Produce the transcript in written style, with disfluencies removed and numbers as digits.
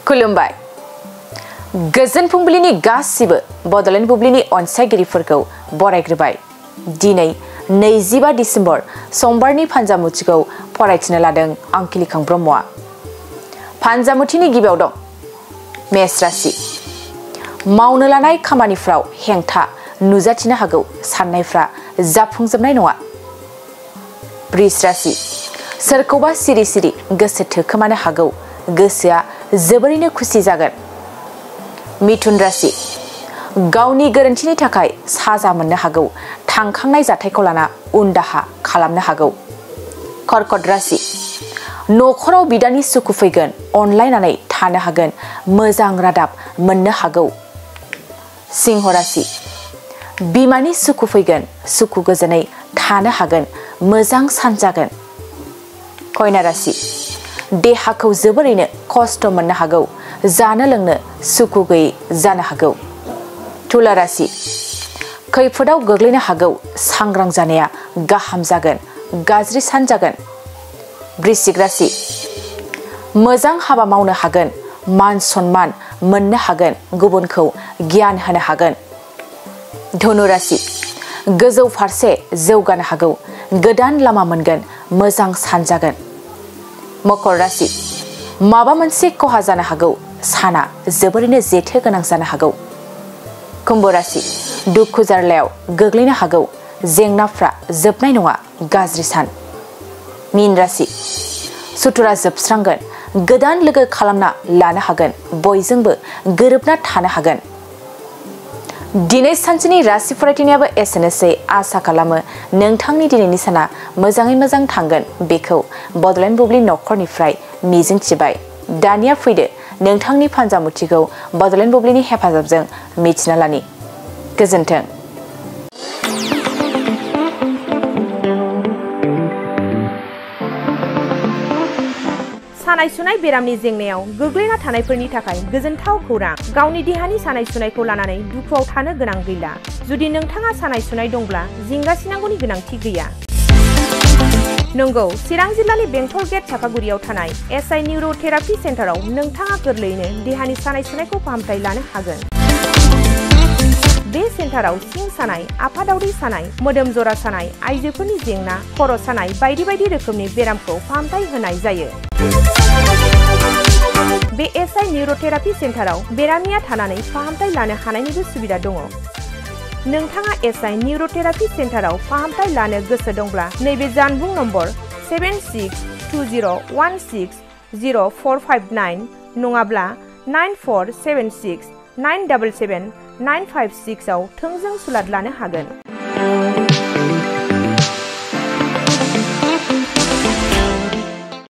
खुलुमबाय गोजोन फुंबिलिनि गासिबो बडलेण्ड बुब्लिनि अनसायगिरिफोरखौ बरायग्रोबाय दिनै 25 डिसेम्बर समबारनि फानजामुथिखौ फरायथिनो लादों आं किलिखां ब्रह्मआ फानजामुथिनि गिबियाव दं मेष राशि मावनो लानाय खामानिफ्राव हेंथा नुजाथिनो हागौ साननायफ्रा जाफुंजोबनाय नङा वृष राशि सोरखौबा सिरि सिरि गोसो थोखोमानो हागौ गोसोआ जोबोरैनो खुसि जागोन मिथुन राशि गावनि गोरोन्थिनि थाखाय साजा मोननो हागौ थांखांनाय जाथायखौ लाना उनदाहा खालामनो हागौ कर्कट राशि नखराव बिदानि सुखु फैगोन अनलायनानै थानो हागोन मोजां रादाब मोननो हागौ सिंह राशि बिमानि सुखु फैगोन सुखु गोजोनै थानो हागोन मोजां सान जागोन कन्या राशि देहाखौ जोबोरैनो खस्थ मोननो हागौ जानो लोंनो सुखु गैयै जानो हागौ तुला राशि खैफोदाव गोग्लैनो हागौ सांग्रां जानाया गाहाम जागोन गाज्रि सान जागोन वृश्चिक राशि मोजां हाबा मावनो हागोन मान सन्मान मोननो हागोन गुबुनखौ गियान होनो हागोन धनु राशि गोजौ फारसे जौगानो हागौ गोदान लामा मोनगोन मोजां सान जागोन मकर राशि माबा मोनसे खहा जानो हागौ साना जोबोरैनो जेथो गोनां जानो हागौ कुम्भ राशि दुखु जारलायाव गोग्लैनो हागौ जेंनाफ्रा जोबनाय नङा गाज्रि सान मीन राशि सुथुरा जोबस्रांगोन गोदान लोगो खालामना लानो हागोन बयजोंबो गोरोबना थानो हागोन दिनै सानसेनि राशि फरायथिनायाबो एसेनोसै आसा खालामो नोंथांनि दिनैनि साना मोजाङै मोजां थांगोन बेखौ बडलेण्ड बुब्लि नखरनिफ्राय मिजिंथिबाय दानिया फैदो नोंथांनि फानजामुथिखौ बडलेण्ड बुब्लिनि हेफाजाबजों मिथिना लानि गोजोन्थों सानाय सुनाय बेरामनि जेंनायाव गोग्लैना थानायफोरनि थाखाय गोजोनथाव खौरां गावनि देहानि सानाय सुनायखौ लानानै दुखुआव थानो गोनां गैला जुदि नोंथाङा सानाय सुनाय दंब्ला जिंगासिनांगौनि गोनांथि गैया नंगौ चिरां जिल्लानि बेंटल गेट चापागुरियाव थानाय एसआइ निउर'थेरापि सेन्टाराव नोंथाङा गोरलैयैनो देहानि सानाय सुनायखौ फाहामथाय लानो हागोन बे सेन्टाराव सिं सानाय आफादावरि सानाय मोदोम जरा सानाय आइजोफोरनि जेंना खर' सानाय बायदि बायदि रोखोमनि बेरामखौ फाहामथाय होनाय जायो बे एसआइ निउर'थेरापि सेन्टाराव बेरामिया थानानै फाहामथाय लानो हानायनिबो सुबिदा दङ नोंथाङा एसआइ निउर'थेरापि सेन्टाराव फाहामथाय लानो गोसो दंब्ला नैबे जानबुं नम्बर 7620160459 नङाब्ला 9476977956 आव थोंजों सुलाद लानो हागोन